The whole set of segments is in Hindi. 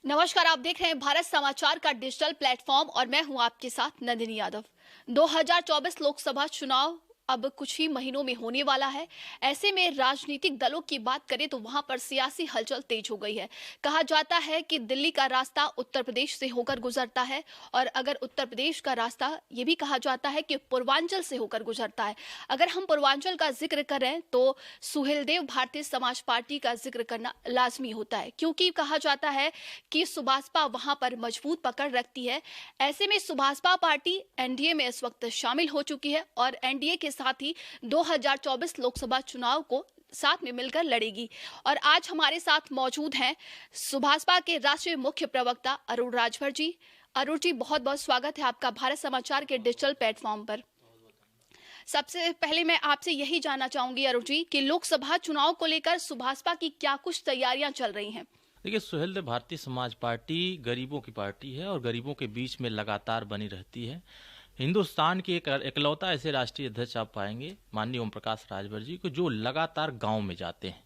नमस्कार, आप देख रहे हैं भारत समाचार का डिजिटल प्लेटफॉर्म और मैं हूं आपके साथ नंदिनी यादव। 2024 लोकसभा चुनाव अब कुछ ही महीनों में होने वाला है। ऐसे में राजनीतिक दलों की बात करें तो वहां पर सियासी हलचल तेज हो गई है। कहा जाता है कि दिल्ली का रास्ता उत्तर प्रदेश से होकर गुजरता है और अगर उत्तर प्रदेश का रास्ता ये भी कहा जाता है कि पूर्वांचल से होकर गुजरता है। अगर हम पूर्वांचल का जिक्र करें तो सुहेलदेव भारतीय समाज पार्टी का जिक्र करना लाजमी होता है, क्योंकि कहा जाता है कि सुभाषपा वहां पर मजबूत पकड़ रखती है। ऐसे में सुभाषपा पार्टी एनडीए में इस वक्त शामिल हो चुकी है और एनडीए के साथ ही 2024 लोकसभा चुनाव को साथ में मिलकर लड़ेगी। और आज हमारे साथ मौजूद हैं सुभाषपा के राष्ट्रीय मुख्य प्रवक्ता अरुण राजभर जी। अरुण जी, बहुत बहुत स्वागत है आपका भारत समाचार के डिजिटल प्लेटफॉर्म पर। सबसे पहले मैं आपसे यही जानना चाहूंगी अरुण जी कि लोकसभा चुनाव को लेकर सुभाषपा की क्या कुछ तैयारियां चल रही हैं। देखिए, सुहेलदेव भारतीय समाज पार्टी गरीबों की पार्टी है और गरीबों के बीच में लगातार बनी रहती है। हिंदुस्तान के एक इकलौता ऐसे राष्ट्रीय अध्यक्ष आप पाएंगे माननीय ओम प्रकाश राजभर जी को, जो लगातार गांव में जाते हैं,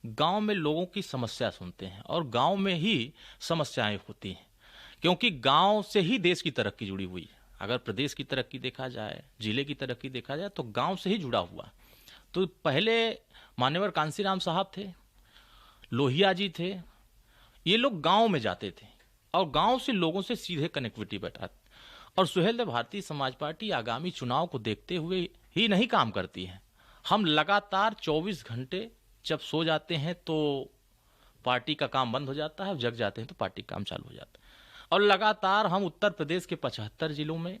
गांव में लोगों की समस्या सुनते हैं और गांव में ही समस्याएं होती हैं, क्योंकि गांव से ही देश की तरक्की जुड़ी हुई है। अगर प्रदेश की तरक्की देखा जाए, जिले की तरक्की देखा जाए, तो गांव से ही जुड़ा हुआ। तो पहले मान्यवर कांसीराम साहब थे, लोहिया जी थे, ये लोग गांव में जाते थे और गांव से लोगों से सीधे कनेक्टिविटी बैठाते। और सुहेलदेव भारतीय समाज पार्टी आगामी चुनाव को देखते हुए ही नहीं काम करती है। हम लगातार 24 घंटे जब सो जाते हैं तो पार्टी का काम बंद हो जाता है, जग जाते हैं तो पार्टी का काम चालू हो जाता है। और लगातार हम उत्तर प्रदेश के 75 जिलों में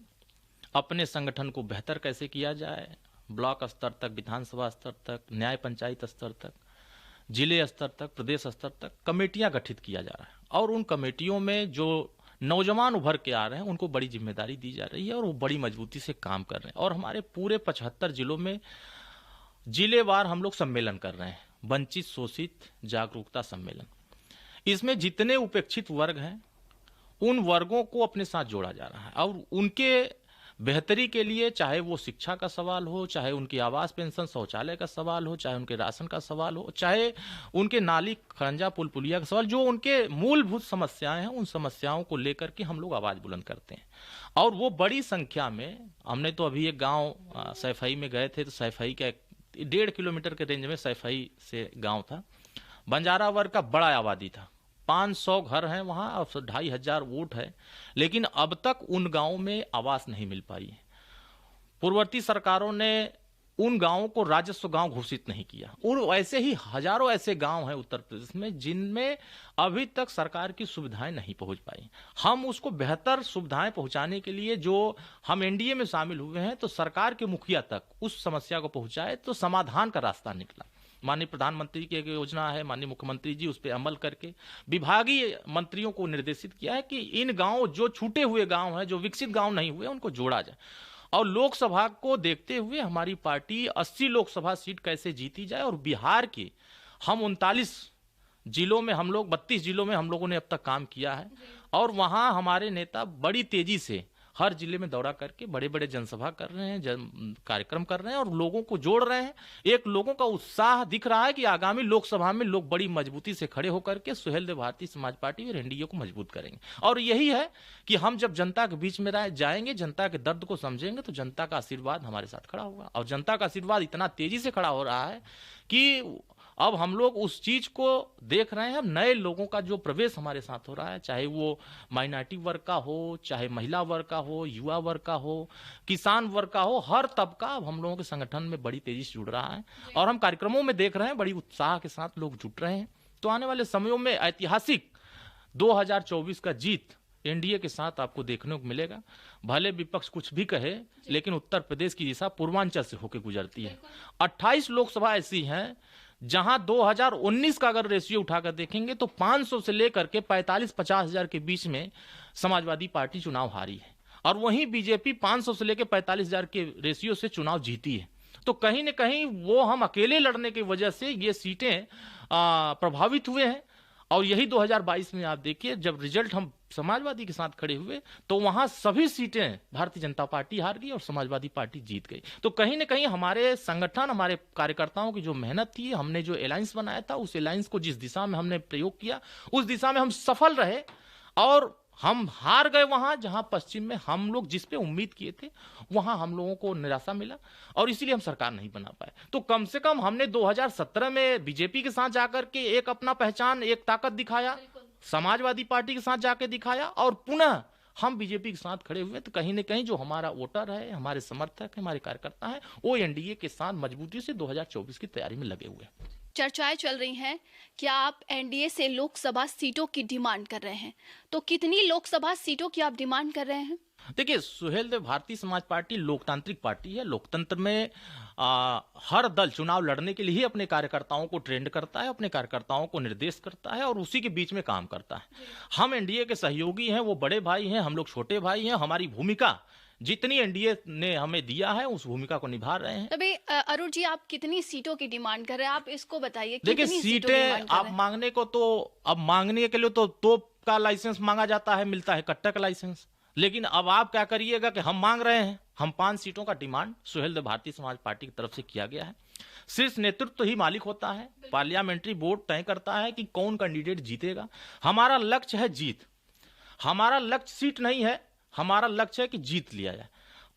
अपने संगठन को बेहतर कैसे किया जाए, ब्लॉक स्तर तक, विधानसभा स्तर तक, न्याय पंचायत स्तर तक, जिले स्तर तक, प्रदेश स्तर तक कमेटियां गठित किया जा रहा है। और उन कमेटियों में जो नौजवान उभर के आ रहे हैं उनको बड़ी जिम्मेदारी दी जा रही है और वो बड़ी मजबूती से काम कर रहे हैं। और हमारे पूरे 75 जिलों में जिलेवार हम लोग सम्मेलन कर रहे हैं, वंचित शोषित जागरूकता सम्मेलन। इसमें जितने उपेक्षित वर्ग हैं उन वर्गों को अपने साथ जोड़ा जा रहा है और उनके बेहतरी के लिए, चाहे वो शिक्षा का सवाल हो, चाहे उनकी आवास पेंशन शौचालय का सवाल हो, चाहे उनके राशन का सवाल हो, चाहे उनके नाली खरंजा पुल पुलिया का सवाल, जो उनके मूलभूत समस्याएं हैं, उन समस्याओं को लेकर के हम लोग आवाज बुलंद करते हैं। और वो बड़ी संख्या में, हमने तो अभी एक गांव सैफई में गए थे, तो सैफई का 1.5 किलोमीटर के रेंज में सैफई से गांव था, बंजारा वर्ग का बड़ा आबादी था, 500 घर हैं वहां और 2,500 वोट है, लेकिन अब तक उन गांवों में आवास नहीं मिल पाई है। पूर्ववर्ती सरकारों ने उन गांवों को राजस्व गांव घोषित नहीं किया। और वैसे ही हजारों ऐसे गांव हैं उत्तर प्रदेश में जिनमें अभी तक सरकार की सुविधाएं नहीं पहुंच पाई। हम उसको बेहतर सुविधाएं पहुंचाने के लिए, जो हम एनडीए में शामिल हुए हैं, तो सरकार के मुखिया तक उस समस्या को पहुंचाए तो समाधान का रास्ता निकला। माननीय प्रधानमंत्री की एक योजना है, माननीय मुख्यमंत्री जी उस पर अमल करके विभागीय मंत्रियों को निर्देशित किया है कि इन गांव, जो छूटे हुए गांव हैं, जो विकसित गांव नहीं हुए, उनको जोड़ा जाए। और लोकसभा को देखते हुए हमारी पार्टी 80 लोकसभा सीट कैसे जीती जाए। और बिहार के हम 39 जिलों में, हम लोग 32 जिलों में हम लोगों ने अब तक काम किया है और वहां हमारे नेता बड़ी तेजी से हर जिले में दौरा करके बड़े बड़े जनसभा कर रहे हैं, कार्यक्रम कर रहे हैं और लोगों को जोड़ रहे हैं। एक लोगों का उत्साह दिख रहा है कि आगामी लोकसभा में लोग बड़ी मजबूती से खड़े होकर के सुहेलदेव भारतीय समाज पार्टी और एनडीए को मजबूत करेंगे। और यही है कि हम जब जनता के बीच में जाएंगे, जनता के दर्द को समझेंगे, तो जनता का आशीर्वाद हमारे साथ खड़ा होगा। और जनता का आशीर्वाद इतना तेजी से खड़ा हो रहा है कि अब हम लोग उस चीज को देख रहे हैं। नए लोगों का जो प्रवेश हमारे साथ हो रहा है, चाहे वो माइनॉरिटी वर्ग का हो, चाहे महिला वर्ग का हो, युवा वर्ग का हो, किसान वर्ग का हो, हर तबका अब हम लोगों के संगठन में बड़ी तेजी से जुड़ रहा है। और हम कार्यक्रमों में देख रहे हैं बड़ी उत्साह के साथ लोग जुट रहे हैं। तो आने वाले समयों में ऐतिहासिक 2024 का जीत एनडीए के साथ आपको देखने को मिलेगा। भले विपक्ष कुछ भी कहे, लेकिन उत्तर प्रदेश की दिशा पूर्वांचल से होकर गुजरती है। 28 लोकसभा ऐसी हैं जहां 2019 का अगर रेशियो उठाकर देखेंगे तो 500 से लेकर के 45-50 हजार के बीच में समाजवादी पार्टी चुनाव हारी है और वहीं बीजेपी 500 से लेकर 45 हजार के रेशियो से चुनाव जीती है। तो कहीं न कहीं वो हम अकेले लड़ने की वजह से ये सीटें प्रभावित हुए हैं। और यही 2022 में आप देखिए, जब रिजल्ट हम समाजवादी के साथ खड़े हुए तो वहां सभी सीटें भारतीय जनता पार्टी हार गई और समाजवादी पार्टी जीत गई। तो कहीं न कहीं हमारे संगठन, हमारे कार्यकर्ताओं की जो मेहनत थी, हमने जो अलायंस बनाया था, उस अलायंस को जिस दिशा में हमने प्रयोग किया, उस दिशा में हम सफल रहे। और हम हार गए वहां जहां पश्चिम में हम लोग जिस पे उम्मीद किए थे वहां हम लोगों को निराशा मिला और इसीलिए हम सरकार नहीं बना पाए। तो कम से कम हमने 2017 में बीजेपी के साथ जाकर के एक अपना पहचान, एक ताकत दिखाया, समाजवादी पार्टी के साथ जाके दिखाया और पुनः हम बीजेपी के साथ खड़े हुए। तो कहीं न कहीं जो हमारा वोटर है, हमारे समर्थक है, हमारे कार्यकर्ता है, वो एनडीए के साथ मजबूती से 2024 की तैयारी में लगे हुए हैं। चर्चाएं चल रही हैं कि आप एनडीए से लोकसभा सीटों की डिमांड कर रहे हैं, तो कितनी लोकसभा सीटों की आप डिमांड कर रहे हैं? देखिए, सुहेलदेव भारतीय समाज पार्टी लोकतांत्रिक पार्टी है। लोकतंत्र में हर दल चुनाव लड़ने के लिए ही अपने कार्यकर्ताओं को ट्रेंड करता है, अपने कार्यकर्ताओं को निर्देश करता है और उसी के बीच में काम करता है। हम एनडीए के सहयोगी हैं, वो बड़े भाई हैं, हम लोग छोटे भाई हैं। हमारी भूमिका जितनी एनडीए ने हमें दिया है उस भूमिका को निभा रहे हैं। तभी अरुण जी, आप कितनी सीटों की डिमांड कर रहे हैं? आप इसको बताइए। देखिए, कितनी सीटों की सीटें डिमांड कर आप रहे हैं? मांगने को तो अब मांगने के लिए तो तोप का लाइसेंस मांगा जाता है, मिलता है कट्टा का लाइसेंस। लेकिन अब आप क्या करिएगा कि हम मांग रहे हैं, हम 5 सीटों का डिमांड सुहेलदेव भारतीय समाज पार्टी की तरफ से किया गया है। शीर्ष नेतृत्व ही मालिक होता है, पार्लियामेंट्री बोर्ड तय करता है कि कौन कैंडिडेट जीतेगा। हमारा लक्ष्य है जीत, हमारा लक्ष्य सीट नहीं है, हमारा लक्ष्य है कि जीत लिया जाए।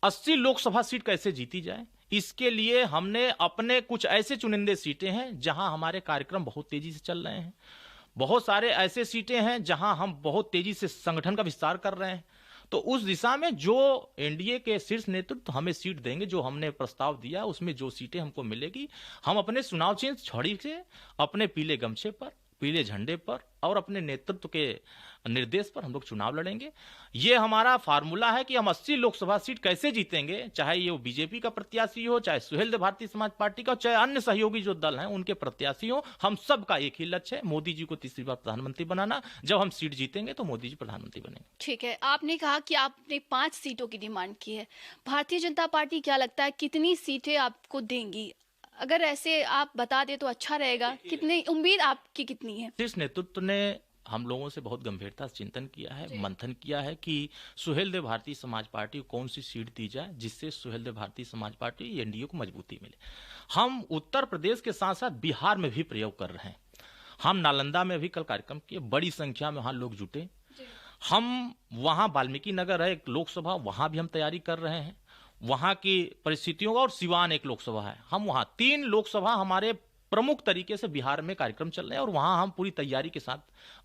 80 लोकसभा सीट कैसे जीती जाए, इसके लिए हमने अपने कुछ ऐसे चुनिंदे सीटें हैं जहां हमारे कार्यक्रम बहुत तेजी से चल रहे हैं। बहुत सारे ऐसे सीटें हैं जहां हम बहुत तेजी से संगठन का विस्तार कर रहे हैं। तो उस दिशा में जो एनडीए के शीर्ष नेतृत्व हमें सीट देंगे, जो हमने प्रस्ताव दिया उसमें जो सीटें हमको मिलेगी, हम अपने चुनाव चिन्ह छड़ी से, अपने पीले गमछे पर, पीले झंडे पर और अपने नेतृत्व के निर्देश पर हम लोग चुनाव लड़ेंगे। ये हमारा फार्मूला है कि हम 80 लोकसभा सीट कैसे जीतेंगे, चाहे ये बीजेपी का प्रत्याशी हो, चाहे सुहेलदेव भारतीय समाज पार्टी का, चाहे अन्य सहयोगी जो दल हैं उनके प्रत्याशी हो। हम सबका एक ही लक्ष्य है, मोदी जी को तीसरी बार प्रधानमंत्री बनाना। जब हम सीट जीतेंगे तो मोदी जी प्रधानमंत्री बनेंगे। ठीक है, आपने कहा कि आपने 5 सीटों की डिमांड की है। भारतीय जनता पार्टी क्या लगता है कितनी सीटें आपको देंगी? अगर ऐसे आप बता दें तो अच्छा रहेगा। कितनी उम्मीद आपकी कितनी है? शीर्ष नेतृत्व ने हम लोगों से बहुत गंभीरता से चिंतन किया है, मंथन किया है कि सुहेलदेव भारतीय समाज पार्टी को कौन सी सीट दी जाए जिससे सुहेलदेव भारतीय समाज पार्टी एनडीए को मजबूती मिले। हम उत्तर प्रदेश के साथ साथ बिहार में भी प्रयोग कर रहे हैं। हम नालंदा में भी कल कार्यक्रम किए, बड़ी संख्या में वहां लोग जुटे। हम वहां वाल्मीकि नगर है एक लोकसभा, वहां भी हम तैयारी कर रहे हैं वहां की परिस्थितियों का, और सिवान एक लोकसभा है। हम वहां 3 लोकसभा हमारे प्रमुख तरीके से बिहार में कार्यक्रम चल रहे हैं और वहां हम पूरी तैयारी के साथ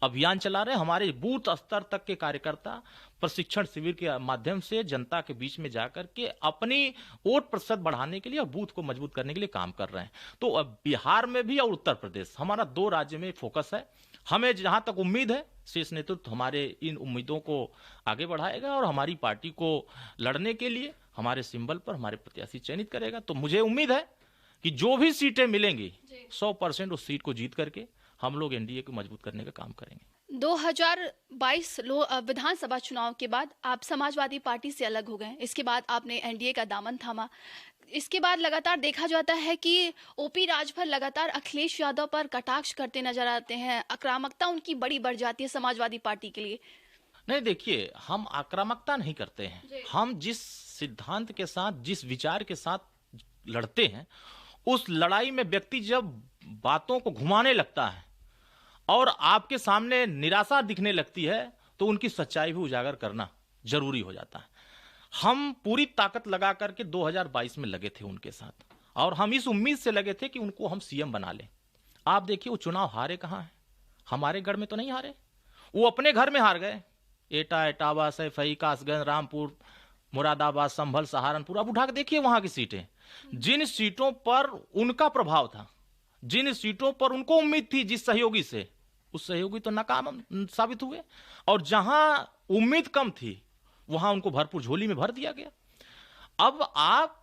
अभियान चला रहे हैं। हमारे बूथ स्तर तक के कार्यकर्ता प्रशिक्षण शिविर के माध्यम से जनता के बीच में जाकर के अपनी वोट प्रतिशत बढ़ाने के लिए और बूथ को मजबूत करने के लिए काम कर रहे हैं। तो अब बिहार में भी और उत्तर प्रदेश, हमारा 2 राज्य में फोकस है। हमें जहां तक उम्मीद है शीर्ष नेतृत्व हमारे इन उम्मीदों को आगे बढ़ाएगा और हमारी पार्टी को लड़ने के लिए हमारे सिंबल पर हमारे प्रत्याशी चयनित करेगा। तो मुझे उम्मीद है कि जो भी सीटें मिलेंगी 100% उस सीट को जीत करके हम लोग एनडीए को मजबूत करने का काम करेंगे। 2022 विधानसभा चुनाव के बाद आप समाजवादी पार्टी से अलग हो गए। इसके बाद आपने एनडीए का दामन थामा। इसके बाद लगातार देखा जाता है कि ओपी राजभर लगातार अखिलेश यादव पर कटाक्ष करते नजर आते हैं। आक्रामकता उनकी बड़ी बढ़ जाती है समाजवादी पार्टी के लिए। नहीं, देखिए, हम आक्रामकता नहीं करते हैं। हम जिस सिद्धांत के साथ, जिस विचार के साथ लड़ते हैं, उस लड़ाई में व्यक्ति जब बातों को घुमाने लगता है और आपके सामने निराशा दिखने लगती है तो उनकी सच्चाई भी उजागर करना जरूरी हो जाता है। हम पूरी ताकत लगा करके 2022 में लगे थे उनके साथ और हम इस उम्मीद से लगे थे कि उनको हम सीएम बना लें। आप देखिए, वो चुनाव हारे कहाँ हैं? हमारे गढ़ में तो नहीं हारे, वो अपने घर में हार गए। एटा, इटावा, सैफई, कासगंज, रामपुर, मुरादाबाद, संभल, सहारनपुर। अब उठा के देखिए वहां की सीटें। जिन सीटों पर उनका प्रभाव था, जिन सीटों पर उनको उम्मीद थी जिस सहयोगी से, उस सहयोगी तो नाकाम साबित हुए और जहां उम्मीद कम थी वहां उनको भरपूर झोली में भर दिया गया। अब आप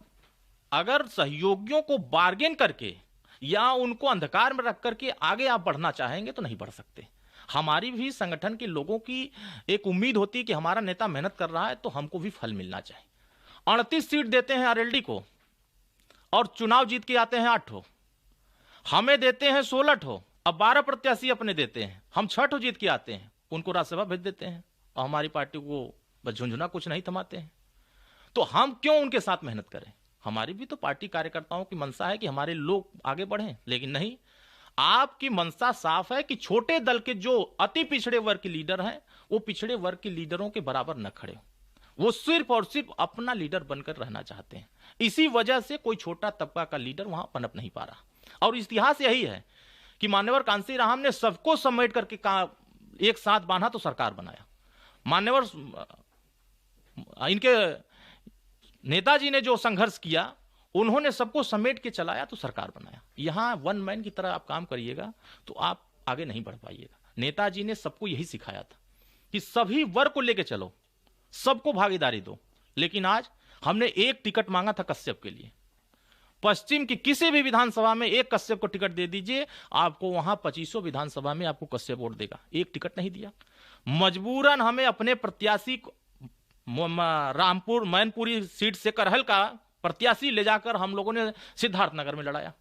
अगर सहयोगियों को बार्गेन करके या उनको अंधकार में रख करके आगे आप बढ़ना चाहेंगे तो नहीं बढ़ सकते। हमारी भी संगठन के लोगों की एक उम्मीद होती है कि हमारा नेता मेहनत कर रहा है तो हमको भी फल मिलना चाहिए। 38 सीट देते हैं आरएलडी को और चुनाव जीत के आते हैं 8 ठो, हमें देते हैं 16 ठो, अब 12 प्रत्याशी अपने देते हैं, हम 6 ठो जीत के आते हैं, उनको राज्यसभा भेज देते हैं और हमारी पार्टी को बस झुंझुना कुछ नहीं थमाते हैं। तो हम क्यों उनके साथ मेहनत करें? हमारी भी तो पार्टी कार्यकर्ताओं की मंशा है कि हमारे लोग आगे बढ़ें, लेकिन नहीं, आपकी मंशा साफ है कि छोटे दल के जो अति पिछड़े वर्ग के लीडर हैं वो पिछड़े वर्ग के लीडरों के बराबर न खड़े हो। वो सिर्फ और सिर्फ अपना लीडर बनकर रहना चाहते हैं। इसी वजह से कोई छोटा तबका का लीडर वहां पनप नहीं पा रहा। और इतिहास यही है कि मान्यवर कांशीराम ने सबको समेट करके एक साथ बांधा तो सरकार बनाया। मान्यवर इनके नेताजी ने जो संघर्ष किया, उन्होंने सबको समेट के चलाया तो सरकार बनाया। यहां वन मैन की तरह आप काम करिएगा तो आप आगे नहीं बढ़ पाइएगा। नेताजी ने सबको यही सिखाया था कि सभी वर्ग को लेके चलो, सबको भागीदारी दो। लेकिन आज हमने एक टिकट मांगा था कश्यप के लिए। पश्चिम की किसी भी विधानसभा में एक कश्यप को टिकट दे दीजिए, आपको वहां 2500 विधानसभा में आपको कश्यप वोट देगा। एक टिकट नहीं दिया। मजबूरन हमें अपने प्रत्याशी को रामपुर मैनपुरी सीट से करहल का प्रत्याशी ले जाकर हम लोगों ने सिद्धार्थनगर में लड़ाया।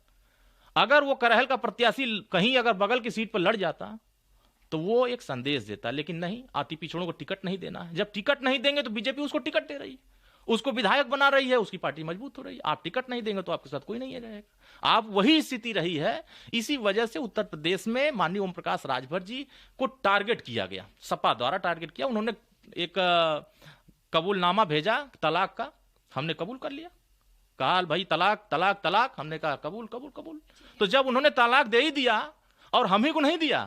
अगर वो करहल का प्रत्याशी कहीं अगर बगल की सीट पर लड़ जाता तो वो एक संदेश देता, लेकिन नहीं, अति पिछड़ों को टिकट नहीं देना है। जब टिकट नहीं देंगे तो बीजेपी उसको टिकट दे रही है, उसको विधायक बना रही है, उसकी पार्टी मजबूत हो रही है। आप टिकट नहीं देंगे तो आपके साथ कोई नहीं रहेगा। आप वही स्थिति रही है। इसी वजह से उत्तर प्रदेश में माननीय ओम प्रकाश राजभर जी को टारगेट किया गया, सपा द्वारा टारगेट किया। उन्होंने एक कबूलनामा भेजा तलाक का, हमने कबूल कर लिया। कहा भाई तलाक तलाक तलाक, हमने कहा कबूल कबूल कबूल। तो जब उन्होंने तलाक दे ही दिया और हम ही को नहीं दिया,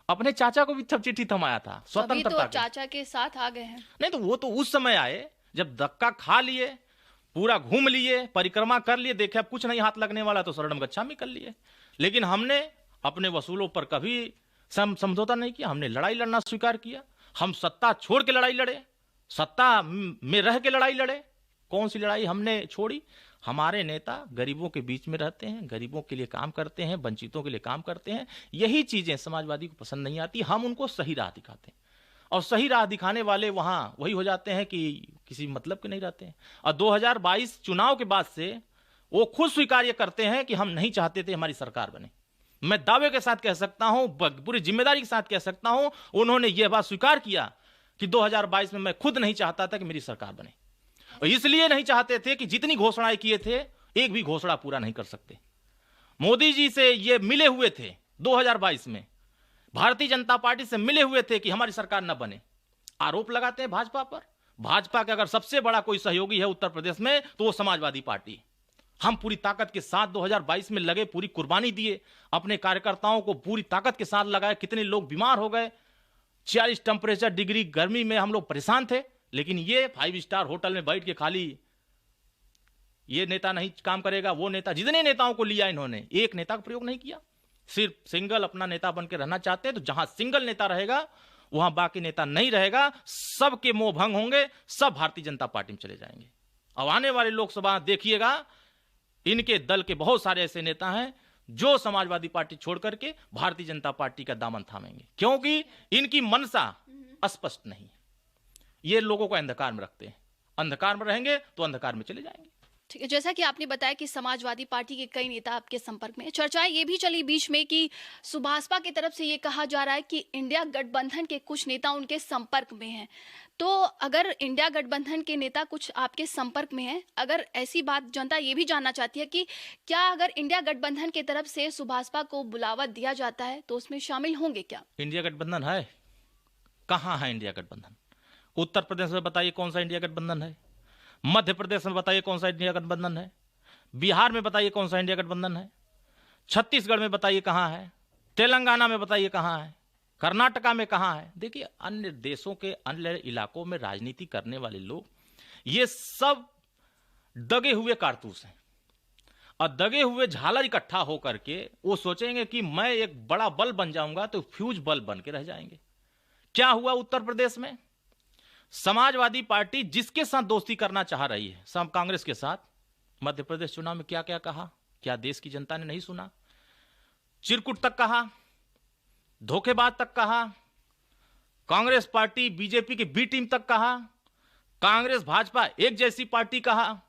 अपने चाचा को भी चिट्ठी थमाया था स्वतंत्रता तो चाचा के साथ आ गए हैं। नहीं तो वो तो उस समय आए जब धक्का खा लिए, पूरा घूम लिए, परिक्रमा कर लिए, देखे अब कुछ नहीं हाथ लगने वाला तो शरणम गच्छामि कर लिए। लेकिन हमने अपने वसूलों पर कभी समझौता नहीं किया। हमने लड़ाई लड़ना स्वीकार किया। हम सत्ता छोड़ के लड़ाई लड़े, सत्ता में रह के लड़ाई लड़े। कौन सी लड़ाई हमने छोड़ी? हमारे नेता गरीबों के बीच में रहते हैं, गरीबों के लिए काम करते हैं, वंचितों के लिए काम करते हैं। यही चीजें समाजवादी को पसंद नहीं आती। हम उनको सही राह दिखाते हैं और सही राह दिखाने वाले वहां वही हो जाते हैं कि किसी मतलब के नहीं रहते हैं। और 2022 चुनाव के बाद से वो खुद स्वीकार ये करते हैं कि हम नहीं चाहते थे हमारी सरकार बने। मैं दावे के साथ कह सकता हूं, पूरी जिम्मेदारी के साथ कह सकता हूं, उन्होंने ये बात स्वीकार किया कि 2022 में मैं खुद नहीं चाहता था कि मेरी सरकार बने। और इसलिए नहीं चाहते थे कि जितनी घोषणाएं किए थे एक भी घोषणा पूरा नहीं कर सकते। मोदी जी से ये मिले हुए थे 2022 में, भारतीय जनता पार्टी से मिले हुए थे कि हमारी सरकार न बने। आरोप लगाते हैं भाजपा पर। भाजपा का अगर सबसे बड़ा कोई सहयोगी है उत्तर प्रदेश में तो वो समाजवादी पार्टी। हम पूरी ताकत के साथ 2022 में लगे, पूरी कुर्बानी दिए, अपने कार्यकर्ताओं को पूरी ताकत के साथ लगाए। कितने लोग बीमार हो गए, 40 टेम्परेचर डिग्री गर्मी में हम लोग परेशान थे। लेकिन ये 5 स्टार होटल में बैठ के खाली ये नेता नहीं काम करेगा, वो नेता, जितने नेताओं को लिया इन्होंने, एक नेता का प्रयोग नहीं किया। सिर्फ सिंगल अपना नेता बन के रहना चाहते हैं। तो जहां सिंगल नेता रहेगा वहां बाकी नेता नहीं रहेगा, सबके मोह भंग होंगे, सब भारतीय जनता पार्टी में चले जाएंगे। अब आने वाले लोकसभा देखिएगा, इनके दल के बहुत सारे ऐसे नेता हैं जो समाजवादी पार्टी छोड़ करके भारतीय जनता पार्टी का दामन थामेंगे, क्योंकि इनकी मनसा स्पष्ट नहीं है। ये लोगों को अंधकार में रखते हैं। अंधकार में रहेंगे तो अंधकार में चले जाएंगे। ठीक है, जैसा कि आपने बताया कि समाजवादी पार्टी के कई नेता आपके संपर्क में हैं। चर्चाएं ये भी चली बीच में कि सुभाषपा की तरफ से ये कहा जा रहा है कि इंडिया गठबंधन के कुछ नेता उनके संपर्क में हैं। तो अगर इंडिया गठबंधन के नेता कुछ आपके संपर्क में हैं, अगर ऐसी बात, जनता ये भी जानना चाहती है कि क्या अगर इंडिया गठबंधन की तरफ से सुभाषपा को बुलावा दिया जाता है तो उसमें शामिल होंगे क्या? इंडिया गठबंधन है? कहाँ है इंडिया गठबंधन? उत्तर प्रदेश में बताइए कौन सा इंडिया गठबंधन है? मध्य प्रदेश में बताइए कौन सा इंडिया गठबंधन है? बिहार में बताइए कौन सा इंडिया गठबंधन है? छत्तीसगढ़ में बताइए कहाँ है? तेलंगाना में बताइए कहाँ है? कर्नाटका में कहाँ है? देखिए, अन्य देशों के अन्य इलाकों में राजनीति करने वाले लोग ये सब दगे हुए कारतूस हैं और दगे हुए झालर इकट्ठा होकर के वो सोचेंगे कि मैं एक बड़ा बल बन जाऊंगा, तो फ्यूज बल बन के रह जाएंगे। क्या हुआ उत्तर प्रदेश में? समाजवादी पार्टी जिसके साथ दोस्ती करना चाह रही है, सब कांग्रेस के साथ, मध्य प्रदेश चुनाव में क्या क्या कहा? क्या देश की जनता ने नहीं सुना? चिरकुट तक कहा, धोखेबाज तक कहा, कांग्रेस पार्टी बीजेपी की बी टीम तक कहा, कांग्रेस भाजपा एक जैसी पार्टी कहा,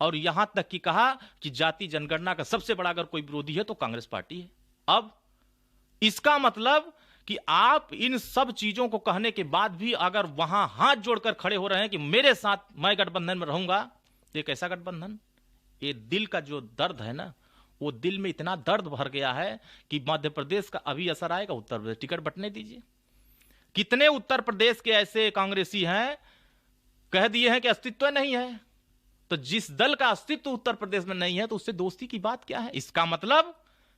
और यहां तक कि कहा कि जाति जनगणना का सबसे बड़ा अगर कोई विरोधी है तो कांग्रेस पार्टी है। अब इसका मतलब कि आप इन सब चीजों को कहने के बाद भी अगर वहां हाथ जोड़कर खड़े हो रहे हैं कि मेरे साथ मैं गठबंधन में रहूंगा, तो एक ऐसा गठबंधन, ये दिल का जो दर्द है ना, वो दिल में इतना दर्द भर गया है कि मध्य प्रदेश का अभी असर आएगा, उत्तर प्रदेश टिकट बंटने दीजिए। कितने उत्तर प्रदेश के ऐसे कांग्रेसी हैं कह दिए हैं कि अस्तित्व नहीं है। तो जिस दल का अस्तित्व उत्तर प्रदेश में नहीं है तो उससे दोस्ती की बात क्या है? इसका मतलब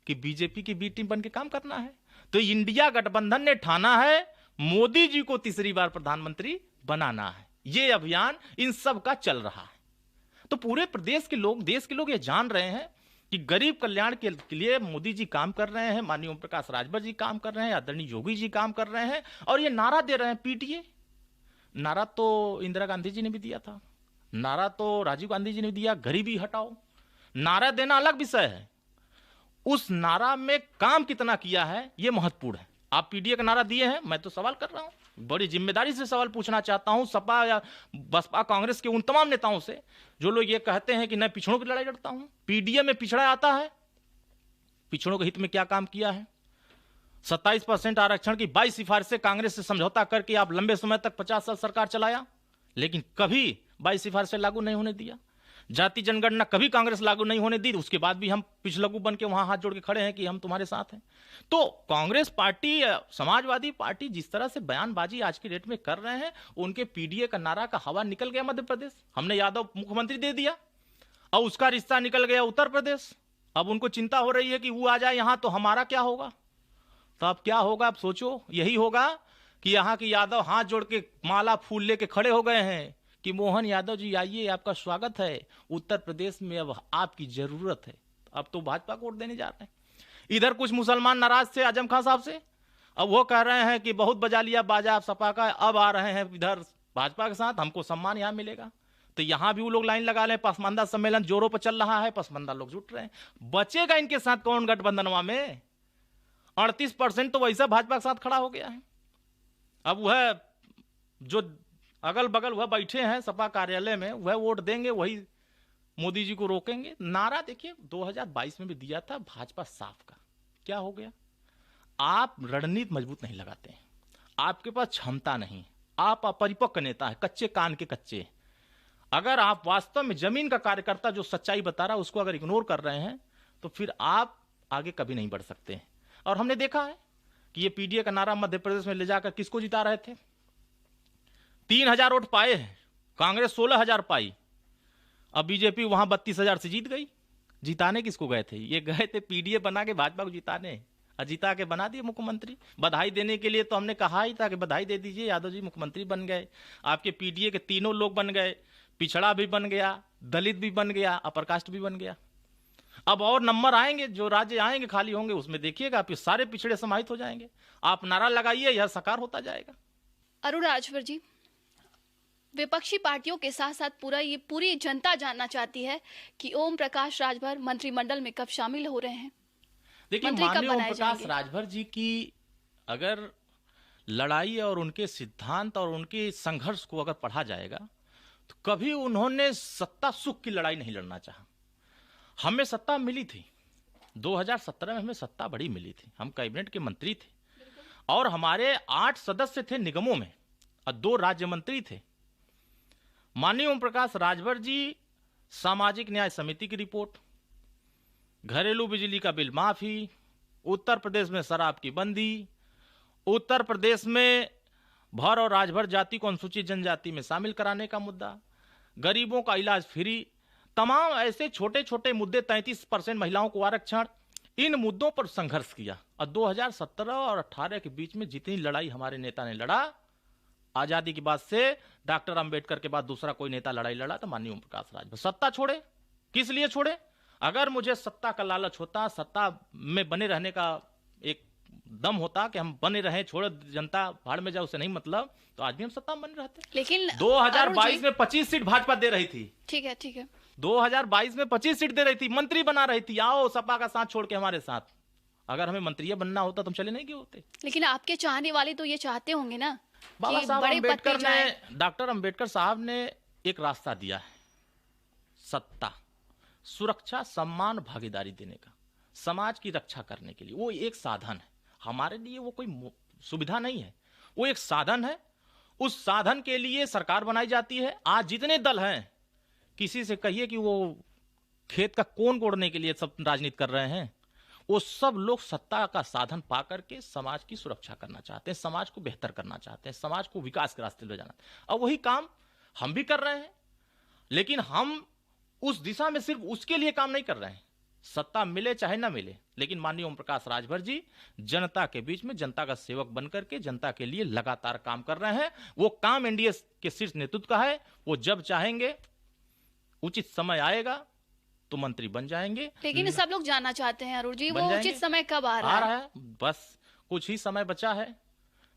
कि बीजेपी की बी टीम बन के काम करना है। तो इंडिया गठबंधन ने ठाना है मोदी जी को तीसरी बार प्रधानमंत्री बनाना है। ये अभियान इन सब का चल रहा है। तो पूरे प्रदेश के लोग, देश के लोग ये जान रहे हैं कि गरीब कल्याण के लिए मोदी जी काम कर रहे हैं, माननीय ओम प्रकाश राजभर जी काम कर रहे हैं, आदरणीय योगी जी काम कर रहे हैं, और ये नारा दे रहे हैं पीटीए। नारा तो इंदिरा गांधी जी ने भी दिया था, नारा तो राजीव गांधी जी ने दिया, गरीबी हटाओ। नारा देना अलग विषय है, उस नारा में काम कितना किया है ये महत्वपूर्ण है। आप पीडीए का नारा दिए हैं, मैं तो सवाल कर रहा हूं, बड़ी जिम्मेदारी से सवाल पूछना चाहता हूं सपा या बसपा कांग्रेस के उन तमाम नेताओं से जो लोग ये कहते हैं कि मैं पिछड़ों की लड़ाई लड़ता हूं। पीडीए में पिछड़ा आता है, पिछड़ों के हित में क्या काम किया है? 27% आरक्षण की 22 सिफारिशें कांग्रेस से समझौता करके आप लंबे समय तक 50 साल सरकार चलाया, लेकिन कभी 22 सिफारिशें लागू नहीं होने दिया। जाति जनगणना कभी कांग्रेस लागू नहीं होने दी, उसके बाद भी हम पिछलग्गू बन के वहां हाथ जोड़ के खड़े हैं कि हम तुम्हारे साथ हैं। तो कांग्रेस पार्टी, समाजवादी पार्टी जिस तरह से बयानबाजी आज की डेट में कर रहे हैं, उनके पीडीए का नारा का हवा निकल गया मध्य प्रदेश। हमने यादव मुख्यमंत्री दे दिया और उसका रिश्ता निकल गया उत्तर प्रदेश। अब उनको चिंता हो रही है कि वो आ जाए यहां तो हमारा क्या होगा। तो अब क्या होगा, अब सोचो। यही होगा कि यहाँ के यादव हाथ जोड़ के माला फूल लेके खड़े हो गए हैं कि मोहन यादव जी आइए, आपका स्वागत है, उत्तर प्रदेश में अब आपकी जरूरत है। अब तो भाजपा को वोट देने जा रहे हैं। इधर कुछ मुसलमान नाराज थे आजम खान साहब से, अब वो कह रहे हैं कि बहुत बजा लिया बाजा आप सपा का, अब आ रहे हैं इधर भाजपा के साथ, हमको सम्मान यहाँ मिलेगा। तो यहां भी वो लोग लाइन लगा ले, पसमानदा सम्मेलन जोरों पर चल रहा है, पसमानदा लोग जुट रहे हैं। बचेगा इनके साथ कौन गठबंधनवा में? 38% तो वैसा भाजपा के साथ खड़ा हो गया है। अब वह जो अगल बगल वह बैठे हैं सपा कार्यालय में, वह वोट देंगे, वही मोदी जी को रोकेंगे। नारा देखिए 2022 में भी दिया था भाजपा साफ का, क्या हो गया? आप रणनीति मजबूत नहीं लगाते हैं, आपके पास क्षमता नहीं, आप अपरिपक्व नेता है, कच्चे कान के कच्चे। अगर आप वास्तव में जमीन का कार्यकर्ता जो सच्चाई बता रहा है उसको अगर इग्नोर कर रहे हैं तो फिर आप आगे कभी नहीं बढ़ सकते हैं। और हमने देखा है कि ये पीडीए का नारा मध्य प्रदेश में ले जाकर किसको जिता रहे थे? 3000 वोट पाए हैं, कांग्रेस 16,000 पाई। अब बीजेपी वहां 32,000 से जीत गई। जिताने किसको गए थे? ये गए थे पीडीए बना के भाजपा को जिताने, और जिता के बना दिए मुख्यमंत्री। बधाई देने के लिए तो हमने कहा ही था कि बधाई दे दीजिए, यादव जी मुख्यमंत्री बन गए। आपके पीडीए के तीनों लोग बन गए, पिछड़ा भी बन गया, दलित भी बन गया, अपर कास्ट भी बन गया। अब और नंबर आएंगे, जो राज्य आएंगे खाली होंगे, उसमें देखिएगा आप सारे पिछड़े समाहित हो जाएंगे। आप नारा लगाइए, यह साकार होता जाएगा। अरुण राजभर जी, विपक्षी पार्टियों के साथ साथ पूरी जनता जानना चाहती है कि ओम प्रकाश राजभर मंत्रिमंडल में कब शामिल हो रहे हैं। देखिए, माननीय ओम प्रकाश राजभर जी की अगर लड़ाई और उनके सिद्धांत और उनके संघर्ष को अगर पढ़ा जाएगा तो कभी उन्होंने सत्ता सुख की लड़ाई नहीं लड़ना चाहा। हमें सत्ता मिली थी 2017 में, हमें सत्ता बड़ी मिली थी, हम कैबिनेट के मंत्री थे और हमारे 8 सदस्य थे निगमों में और 2 राज्य मंत्री थे। माननीय ओम प्रकाश राजभर जी सामाजिक न्याय समिति की रिपोर्ट, घरेलू बिजली का बिल माफी, उत्तर प्रदेश में शराब की बंदी, उत्तर प्रदेश में भर और राजभर जाति को अनुसूचित जनजाति में शामिल कराने का मुद्दा, गरीबों का इलाज फ्री, तमाम ऐसे छोटे छोटे मुद्दे, 33% महिलाओं को आरक्षण, इन मुद्दों पर संघर्ष किया। और 2017 और 18 के बीच में जितनी लड़ाई हमारे नेता ने लड़ा, आजादी के बाद से डॉक्टर अंबेडकर के बाद दूसरा कोई नेता लड़ाई लड़ा तो माननीय ओम प्रकाश राजभर। सत्ता छोड़े, किस लिए छोड़े? अगर मुझे सत्ता का लालच होता, सत्ता में बने रहने का एक दम होता कि हम बने रहे, छोड़ जनता भाड़ में जाए, उसे नहीं मतलब, तो आज भी हम सत्ता में बने रहते। लेकिन 2022 में 25 सीट भाजपा दे रही थी। ठीक है, ठीक है। 2022 में 25 सीट दे रही थी, मंत्री बना रही थी, आओ सपा का साथ छोड़ के हमारे साथ। अगर हमें मंत्री बनना होता तो हम चले नहीं गए होते। लेकिन आपके चाहने वाले तो ये चाहते होंगे ना, बाबा साहब अम्बेडकर ने, डॉक्टर अंबेडकर साहब ने एक रास्ता दिया है, सत्ता, सुरक्षा, सम्मान, भागीदारी देने का, समाज की रक्षा करने के लिए। वो एक साधन है हमारे लिए, वो कोई सुविधा नहीं है, वो एक साधन है। उस साधन के लिए सरकार बनाई जाती है। आज जितने दल हैं, किसी से कहिए कि वो खेत का कोन कोड़ने के लिए सब राजनीति कर रहे हैं। वो सब लोग सत्ता का साधन पा करके समाज की सुरक्षा करना चाहते हैं, समाज को बेहतर करना चाहते हैं, समाज को विकास के रास्ते ले जाना। अब वही काम हम भी कर रहे हैं, लेकिन हम उस दिशा में सिर्फ उसके लिए काम नहीं कर रहे हैं। सत्ता मिले चाहे ना मिले, लेकिन माननीय ओम प्रकाश राजभर जी जनता के बीच में जनता का सेवक बनकर के जनता के लिए लगातार काम कर रहे हैं। वो काम एनडीए के शीर्ष नेतृत्व का है। वो जब चाहेंगे, उचित समय आएगा तो मंत्री बन जाएंगे। लेकिन सब लोग जानना चाहते हैं अरुण जी, बन वो जाएंगे। उचित समय कब आ रहा है? बस कुछ ही समय बचा है।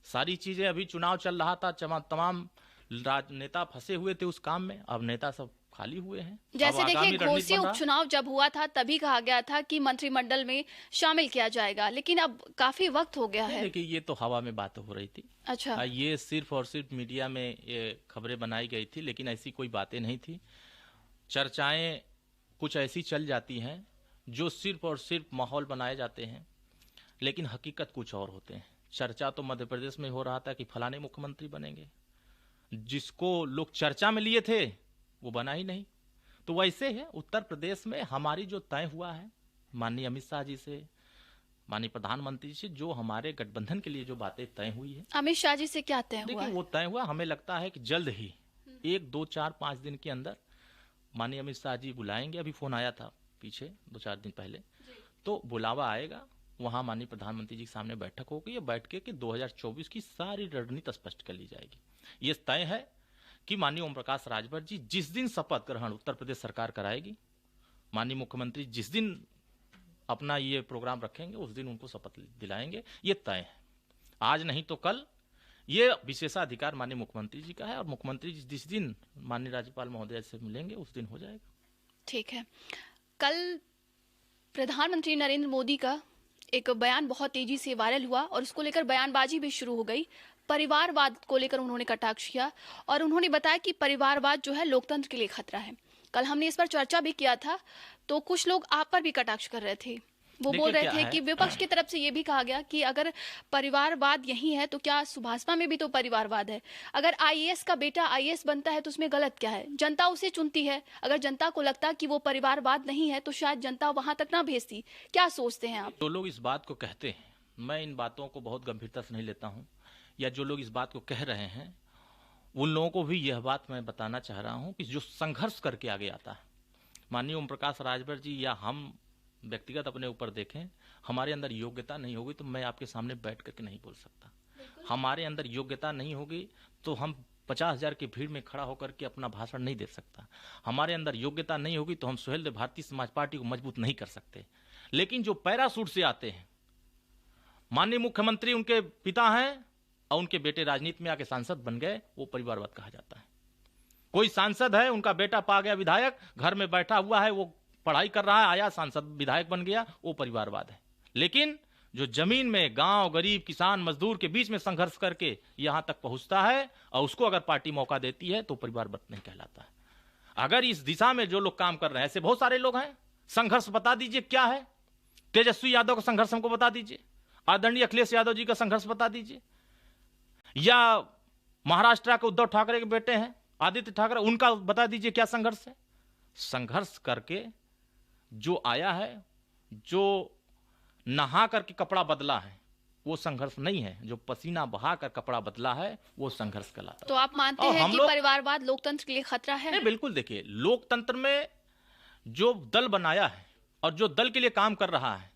सारी चीजें, अभी चुनाव चल रहा था, तमाम राजनेता फंसे हुए थे उस काम में, अब नेता सब खाली हुए हैं। जैसे अब आगामी देखिए, रणनीति घोसी बन रहा। उपचुनाव जब हुआ था तभी कहा गया था कि मंत्रिमंडल में शामिल किया जाएगा, लेकिन अब काफी वक्त हो गया है। देखिए, ये तो हवा में बात हो रही थी। अच्छा, ये सिर्फ और सिर्फ मीडिया में ये खबरें बनाई गई थी, लेकिन ऐसी कोई बातें नहीं थी। चर्चाएं कुछ ऐसी चल जाती हैं जो सिर्फ और सिर्फ माहौल बनाए जाते हैं, लेकिन हकीकत कुछ और होते हैं। चर्चा तो मध्य प्रदेश में हो रहा था कि फलाने मुख्यमंत्री बनेंगे, जिसको लोग चर्चा में लिए थे वो बना ही नहीं। तो वैसे है उत्तर प्रदेश में हमारी जो तय हुआ है माननीय अमित शाह जी से, माननीय प्रधानमंत्री से, जो हमारे गठबंधन के लिए जो बातें तय हुई है। अमित शाह जी से क्या तय हुआ देखिए, है? वो तय हुआ, हमें लगता है कि जल्द ही 1, 2, 4, 5 दिन के अंदर माननीय अमित शाह जी बुलाएंगे। अभी फोन आया था पीछे 2-4 दिन पहले, तो बुलावा आएगा। वहां माननीय प्रधानमंत्री जी के सामने बैठक होगी। ये बैठ के 2024 की सारी रणनीति स्पष्ट कर ली जाएगी। ये तय है कि माननीय ओम प्रकाश राजभर जी जिस दिन शपथ ग्रहण उत्तर प्रदेश सरकार कराएगी, माननीय मुख्यमंत्री जिस दिन अपना ये प्रोग्राम रखेंगे उस दिन उनको शपथ दिलाएंगे। ये तय है, आज नहीं तो कल। ये विशेषाधिकार माननीय मुख्यमंत्री जी का है, और मुख्यमंत्री जी जिस दिन माननीय राज्यपाल महोदय से मिलेंगे उस दिन हो जाएगा। ठीक है। कल प्रधानमंत्री नरेंद्र मोदी का एक बयान बहुत तेजी से वायरल हुआ और उसको लेकर बयानबाजी भी शुरू हो गई। परिवारवाद को लेकर उन्होंने कटाक्ष किया और उन्होंने बताया कि परिवारवाद जो है लोकतंत्र के लिए खतरा है। कल हमने इस पर चर्चा भी किया था, तो कुछ लोग आप पर भी कटाक्ष कर रहे थे। वो बोल रहे थे कि विपक्ष की तरफ से ये भी कहा गया कि अगर परिवारवाद यही है तो क्या सुभाषपा में भी तो परिवारवाद है? अगर आईएएस का बेटा आईएएस बनता है तो उसमें गलत क्या है? जनता उसे चुनती है। अगर जनता को लगता कि वो परिवारवाद नहीं है तो शायद जनता वहां तक ना भेजती। क्या सोचते हैं आप? जो लोग इस बात को कहते हैं, मैं इन बातों को बहुत गंभीरता से नहीं लेता हूं, या जो लोग इस बात को कह रहे हैं उन लोगों को भी यह बात मैं बताना चाह रहा हूं कि जो संघर्ष करके आगे आता है, माननीय ओम प्रकाश राजभर जी या हम व्यक्तिगत अपने ऊपर देखें, हमारे अंदर योग्यता नहीं होगी तो मैं आपके सामने बैठ करके नहीं बोल सकता। हमारे अंदर योग्यता नहीं होगी तो हम 50,000 की भीड़ में खड़ा होकर के अपना भाषण नहीं दे सकता। हमारे अंदर योग्यता नहीं होगी तो हम सुहेलदेव भारतीय समाज पार्टी को मजबूत नहीं कर सकते। लेकिन जो पैराशूट से आते हैं, माननीय मुख्यमंत्री उनके पिता हैं और उनके बेटे राजनीति में आके सांसद बन गए, वो परिवारवाद कहा जाता है। कोई सांसद है, उनका बेटा पा गया विधायक, घर में बैठा हुआ है, वो पढ़ाई कर रहा है, आया सांसद विधायक बन गया, वो परिवारवाद है। लेकिन जो जमीन में गांव, गरीब, किसान, मजदूर के बीच में संघर्ष करके यहां तक पहुंचता है और उसको अगर पार्टी मौका देती है तो परिवारवाद नहीं कहलाता है। अगर इस दिशा में जो लोग काम कर रहे हैं, ऐसे बहुत सारे लोग हैं। संघर्ष बता दीजिए क्या है। तेजस्वी यादव का संघर्ष हमको बता दीजिए, आदरणीय अखिलेश यादव जी का संघर्ष बता दीजिए, या महाराष्ट्र के उद्धव ठाकरे के बेटे हैं आदित्य ठाकरे, उनका बता दीजिए क्या संघर्ष है। संघर्ष करके जो आया है, जो नहा करके कपड़ा बदला है, वो संघर्ष नहीं है। जो पसीना बहाकर कपड़ा बदला है वो संघर्ष कहलाता है। तो आप मानते हैं कि परिवारवाद लोकतंत्र के लिए खतरा है? नहीं, बिल्कुल। देखिए, लोकतंत्र में जो दल बनाया है और जो दल के लिए काम कर रहा है,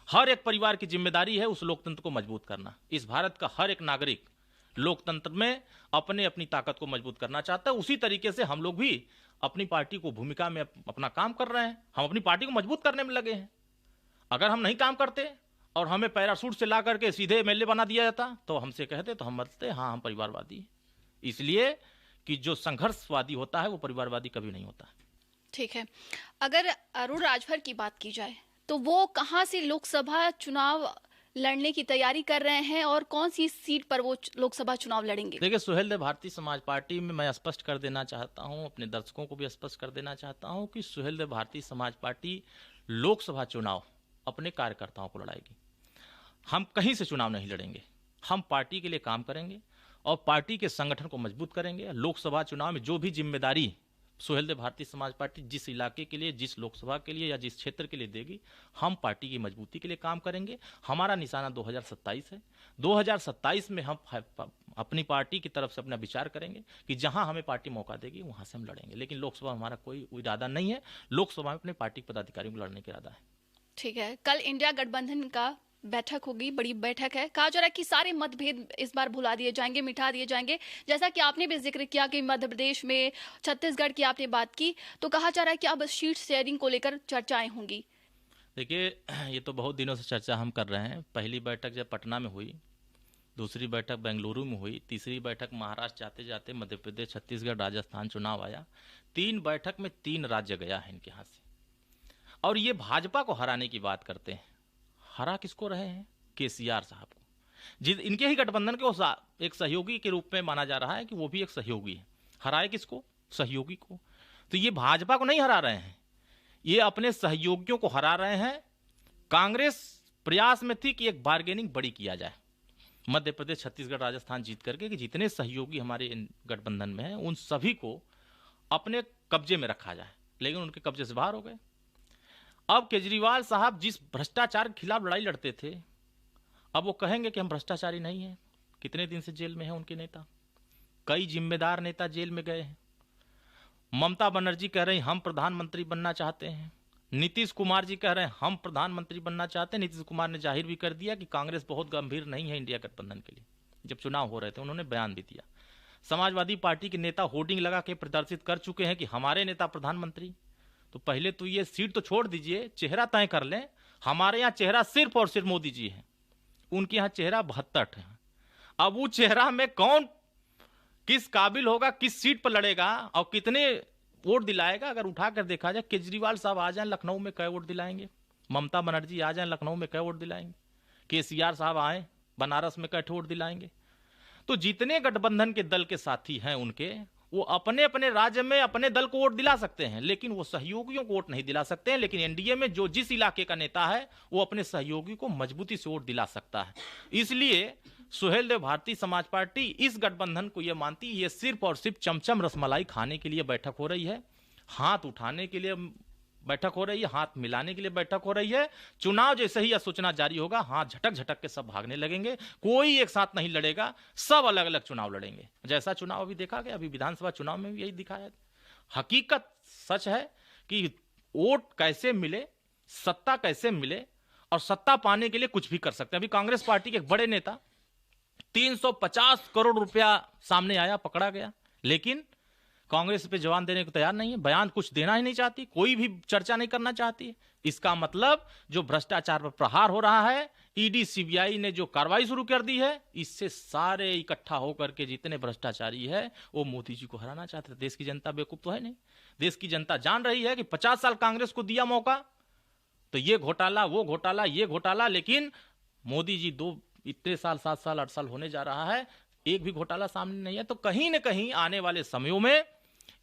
हर एक परिवार की जिम्मेदारी है उस लोकतंत्र को मजबूत करना। इस भारत का हर एक नागरिक लोकतंत्र में अपने अपनी ताकत को मजबूत करना चाहता है। उसी तरीके से हम लोग भी अपनी पार्टी को भूमिका में अपना काम कर रहे हैं। हम अपनी पार्टी को मजबूत करने में लगे हैं। अगर हम नहीं काम करते और हमें पैराशूट से ला करके सीधे एमएलए बना दिया जाता तो हमसे कहते तो हम बोलते हाँ हम परिवारवादी हैं। इसलिए कि जो संघर्षवादी होता है वो परिवारवादी कभी नहीं होता। ठीक है। अगर अरुण राजभर की बात की जाए तो वो कहां से लोकसभा चुनाव लड़ने की तैयारी कर रहे हैं और कौन सी सीट पर वो लोकसभा चुनाव लड़ेंगे? देखिए, सुहेलदेव भारतीय समाज पार्टी में मैं स्पष्ट कर देना चाहता हूं, अपने दर्शकों को भी स्पष्ट कर देना चाहता हूं कि सुहेलदेव भारतीय समाज पार्टी लोकसभा चुनाव अपने कार्यकर्ताओं को लड़ाएगी। हम कहीं से चुनाव नहीं लड़ेंगे। हम पार्टी के लिए काम करेंगे और पार्टी के संगठन को मजबूत करेंगे। लोकसभा चुनाव में जो भी जिम्मेदारी सुहेलदेव भारतीय समाज पार्टी जिस इलाके के लिए, जिस लोकसभा के लिए या जिस क्षेत्र के लिए देगी, हम पार्टी की मजबूती के लिए काम करेंगे। हमारा निशाना 2027 है। 2027 में हम अपनी पार्टी की तरफ से अपना विचार करेंगे कि जहां हमें पार्टी मौका देगी वहां से हम लड़ेंगे, लेकिन लोकसभा हमारा कोई इरादा नहीं है। लोकसभा में अपने पार्टी के पदाधिकारियों को लड़ने का इरादा है। ठीक है, कल इंडिया गठबंधन का बैठक होगी, बड़ी बैठक है। कहा जा रहा है कि सारे मतभेद इस बार भुला दिए जाएंगे, मिटा दिए जाएंगे। जैसा कि आपने भी जिक्र किया कि मध्य प्रदेश में, छत्तीसगढ़ की आपने बात की, तो कहा जा रहा है कि अब सीट शेयरिंग को लेकर चर्चाएं होंगी। देखिए, ये तो बहुत दिनों से चर्चा हम कर रहे हैं। पहली बैठक जब पटना में हुई, दूसरी बैठक बेंगलुरु में हुई, तीसरी बैठक महाराष्ट्र जाते जाते मध्य प्रदेश, छत्तीसगढ़, राजस्थान चुनाव आया। 3 बैठक में 3 राज्य गया है इनके हाथ से। और ये भाजपा को हराने की बात करते हैं। हरा किसको रहे हैं? केसीआर साहब को, जिस इनके ही गठबंधन के एक सहयोगी के रूप में माना जा रहा है कि वो भी एक सहयोगी है। हराए किसको? सहयोगी को। तो ये भाजपा को नहीं हरा रहे हैं, ये अपने सहयोगियों को हरा रहे हैं। कांग्रेस प्रयास में थी कि एक बार्गेनिंग बड़ी किया जाए, मध्य प्रदेश, छत्तीसगढ़, राजस्थान जीत करके, कि जितने सहयोगी हमारे गठबंधन में हैं उन सभी को अपने कब्जे में रखा जाए, लेकिन उनके कब्जे से बाहर हो गए। अब केजरीवाल साहब जिस भ्रष्टाचार के खिलाफ लड़ाई लड़ते थे, अब वो कहेंगे कि हम भ्रष्टाचारी नहीं हैं। कितने दिन से जेल में हैं उनके नेता? कई जिम्मेदार नेता जेल में गए हैं। ममता बनर्जी कह रही हम प्रधानमंत्री बनना चाहते हैं। नीतीश कुमार जी कह रहे हैं हम प्रधानमंत्री बनना चाहते हैं। नीतीश कुमार ने जाहिर भी कर दिया कि कांग्रेस बहुत गंभीर नहीं है इंडिया गठबंधन के लिए। जब चुनाव हो रहे थे उन्होंने बयान भी दिया। समाजवादी पार्टी के नेता होर्डिंग लगा के प्रदर्शित कर चुके हैं कि हमारे नेता प्रधानमंत्री। तो पहले तो ये सीट तो छोड़ दीजिए, चेहरा तय कर लें। हमारे यहाँ चेहरा सिर्फ और सिर्फ मोदी जी है, उनके यहाँ चेहरा 72 है। अब वो चेहरा में कौन किस काबिल होगा, किस सीट पर लड़ेगा और कितने वोट दिलाएगा, अगर उठा कर देखा जाए, केजरीवाल साहब आ जाएं लखनऊ में कै वोट दिलाएंगे, ममता बनर्जी आ जाएं लखनऊ में कै वोट दिलाएंगे, केसीआर साहब आए बनारस में कै वोट दिलाएंगे। तो जितने गठबंधन के दल के साथी हैं उनके, वो अपने अपने राज्य में अपने दल को वोट दिला सकते हैं, लेकिन वो सहयोगियों को वोट नहीं दिला सकते हैं। लेकिन एनडीए में जो जिस इलाके का नेता है वो अपने सहयोगी को मजबूती से वोट दिला सकता है। इसलिए सुहेलदेव भारतीय समाज पार्टी इस गठबंधन को ये मानती है ये सिर्फ और सिर्फ चमचम रसमलाई खाने के लिए बैठक हो रही है, हाथ उठाने के लिए बैठक हो रही है, हाथ मिलाने के लिए बैठक हो रही है। चुनाव जैसे ही यह सूचना जारी होगा, हाथ झटक झटक के सब भागने लगेंगे, कोई एक साथ नहीं लड़ेगा, सब अलग अलग चुनाव लड़ेंगे। जैसा चुनाव अभी देखा गया, अभी विधानसभा चुनाव में भी यही दिखाया। हकीकत सच है कि वोट कैसे मिले, सत्ता कैसे मिले, और सत्ता पाने के लिए कुछ भी कर सकते हैं। अभी कांग्रेस पार्टी के एक बड़े नेता 350 करोड़ रुपया सामने आया, पकड़ा गया, लेकिन कांग्रेस पे जवान देने को तैयार नहीं है, बयान कुछ देना ही नहीं चाहती, कोई भी चर्चा नहीं करना चाहती। इसका मतलब जो भ्रष्टाचार पर प्रहार हो रहा है, ईडी सीबीआई ने जो कार्रवाई शुरू कर दी है, इससे सारे इकट्ठा होकर के जितने भ्रष्टाचारी है वो मोदी जी को हराना चाहते थे। देश की जनता बेवकूफ तो है नहीं, देश की जनता जान रही है कि 50 साल कांग्रेस को दिया मौका, तो ये घोटाला, वो घोटाला, ये घोटाला, लेकिन मोदी जी इतने साल, 7 साल, 8 साल होने जा रहा है, एक भी घोटाला सामने नहीं है। तो कहीं ना कहीं आने वाले समयों में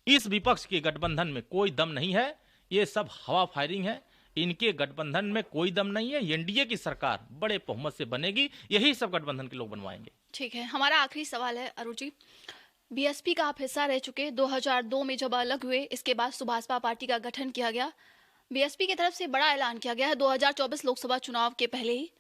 इस विपक्ष के गठबंधन में कोई दम नहीं है, ये सब हवा फायरिंग है, इनके गठबंधन में कोई दम नहीं है। एनडीए की सरकार बड़े बहुमत से बनेगी, यही सब गठबंधन के लोग बनवाएंगे। ठीक है, हमारा आखिरी सवाल है अरुण जी, बीएसपी का आप हिस्सा रह चुके, 2002 में जब अलग हुए, इसके बाद सुभाषपा पार्टी का गठन किया गया, बीएसपी की तरफ से बड़ा ऐलान किया गया है, 2024 लोकसभा चुनाव के पहले ही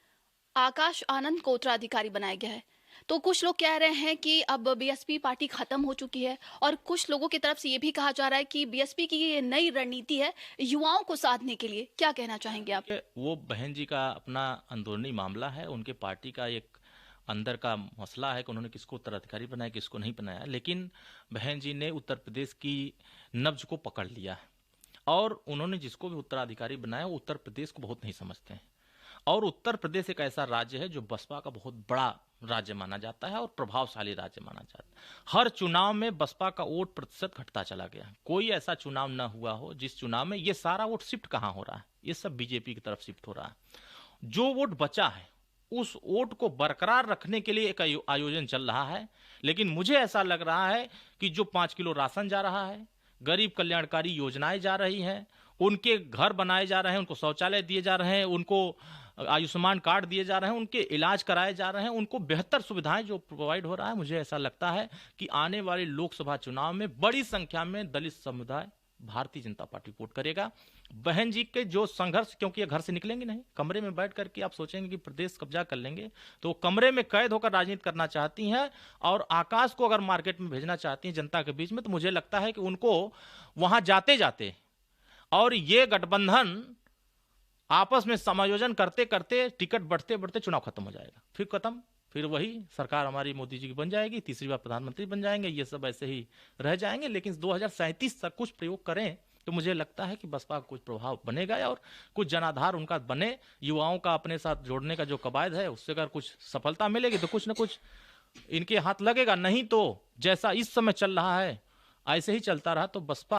आकाश आनंद को उत्तराधिकारी बनाया गया है। तो कुछ लोग कह रहे हैं कि अब बीएसपी पार्टी खत्म हो चुकी है, और कुछ लोगों की तरफ से ये भी कहा जा रहा है कि बीएसपी की ये नई रणनीति है युवाओं को साधने के लिए। क्या कहना चाहेंगे आप? वो बहन जी का अपना अंदरूनी मामला है, उनके पार्टी का एक अंदर का मसला है कि उन्होंने किसको उत्तराधिकारी बनाया, किसको नहीं बनाया। लेकिन बहन जी ने उत्तर प्रदेश की नब्ज को पकड़ लिया है, और उन्होंने जिसको भी उत्तराधिकारी बनाया वो उत्तर प्रदेश को बहुत नहीं समझते हैं। और उत्तर प्रदेश एक ऐसा राज्य है जो बसपा का बहुत बड़ा राज्य माना जाता है और प्रभावशाली राज्य माना जाता है। हर चुनाव में बसपा का वोट प्रतिशत घटता चला गया। कोई ऐसा चुनाव न हुआ हो जिस चुनाव में ये सारा वोट शिफ्ट कहाँ हो रहा है, ये सब बीजेपी की तरफ शिफ्ट हो रहा है। जो वोट बचा है उस वोट को बरकरार रखने के लिए एक आयोजन चल रहा है। लेकिन मुझे ऐसा लग रहा है कि जो 5 किलो राशन जा रहा है, गरीब कल्याणकारी योजनाएं जा रही हैं, उनके घर बनाए जा रहे हैं, उनको शौचालय दिए जा रहे हैं, उनको आयुष्मान कार्ड दिए जा रहे हैं, उनके इलाज कराए जा रहे हैं, उनको बेहतर सुविधाएं जो प्रोवाइड हो रहा है, मुझे ऐसा लगता है कि आने वाले लोकसभा चुनाव में बड़ी संख्या में दलित समुदाय भारतीय जनता पार्टी वोट करेगा। बहन जी के जो संघर्ष, क्योंकि ये घर से निकलेंगे नहीं, कमरे में बैठ करके आप सोचेंगे कि प्रदेश कब्जा कर लेंगे, तो कमरे में कैद होकर राजनीति करना चाहती हैं और आकाश को अगर मार्केट में भेजना चाहती हैं जनता के बीच में, तो मुझे लगता है कि उनको वहां जाते जाते और ये गठबंधन आपस में समायोजन करते करते टिकट बढ़ते बढ़ते चुनाव खत्म हो जाएगा, फिर खत्म, फिर वही सरकार हमारी मोदी जी की बन जाएगी, तीसरी बार प्रधानमंत्री बन जाएंगे, ये सब ऐसे ही रह जाएंगे। लेकिन 2037 तक कुछ प्रयोग करें तो मुझे लगता है कि बसपा का कुछ प्रभाव बनेगा और कुछ जनाधार उनका बने, युवाओं का अपने साथ जोड़ने का जो कवायद है उससे अगर कुछ सफलता मिलेगी तो कुछ न कुछ इनके हाथ लगेगा। नहीं तो जैसा इस समय चल रहा है ऐसे ही चलता रहा तो बसपा